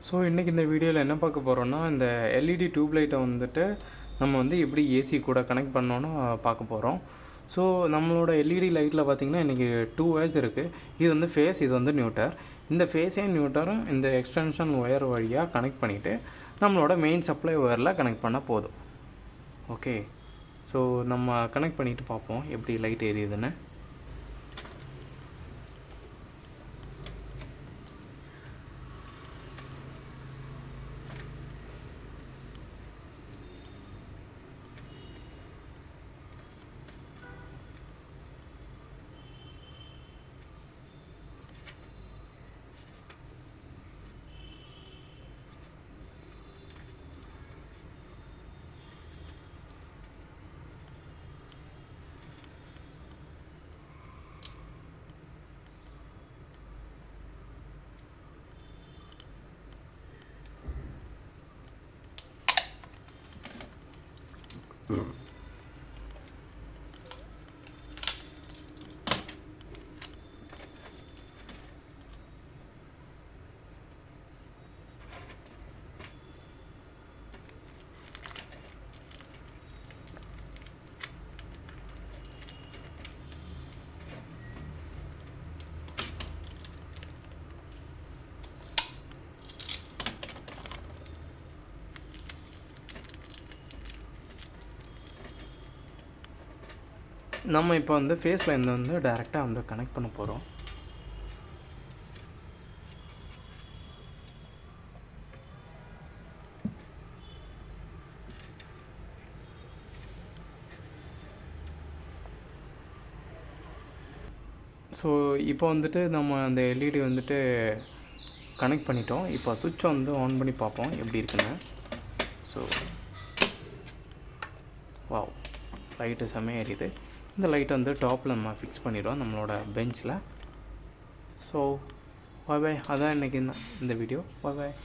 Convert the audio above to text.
So இன்றைக்கி இந்த வீடியோவில் என்ன பார்க்க போகிறோன்னா, இந்த எல்இடி டியூப் லைட்டை வந்துட்டு நம்ம வந்து எப்படி ஏசி கூட கனெக்ட் பண்ணோன்னு பார்க்க போகிறோம். ஸோ நம்மளோட எல்இடி லைட்டில் பார்த்திங்கன்னா இன்றைக்கி 2 வயர்ஸ் இருக்குது. இது வந்து ஃபேஸ், இது வந்து நியூட்டர். இந்த ஃபேஸையும் நியூட்டரும் இந்த எக்ஸ்டென்ஷன் ஒயர் வழியாக கனெக்ட் பண்ணிவிட்டு நம்மளோட மெயின் சப்ளை ஒயரில் கனெக்ட் பண்ணால் போதும். ஓகே, ஸோ நம்ம கனெக்ட் பண்ணிவிட்டு பார்ப்போம் எப்படி லைட் எரியுதுன்னு. நம்ம இப்போ வந்து ஃபேஸ் லைன் வந்து டைரெக்டாக வந்து கனெக்ட் பண்ண போகிறோம். ஸோ இப்போ வந்துட்டு நம்ம அந்த எல்இடி வந்துட்டு கனெக்ட் பண்ணிட்டோம். இப்போ சுவிட்சை வந்து ஆன் பண்ணி பார்ப்போம் எப்படி இருக்குன்னு. ஸோ வாவ், லைட்டு செம்மையாக எரியுது. இந்த லைட்டை வந்து டாப்பில் நம்ம ஃபிக்ஸ் பண்ணிடுவோம் நம்மளோட பெஞ்சில். ஸோ பாய் பாய், அதான் இன்றைக்கி இந்த வீடியோ. பாய் பாய்.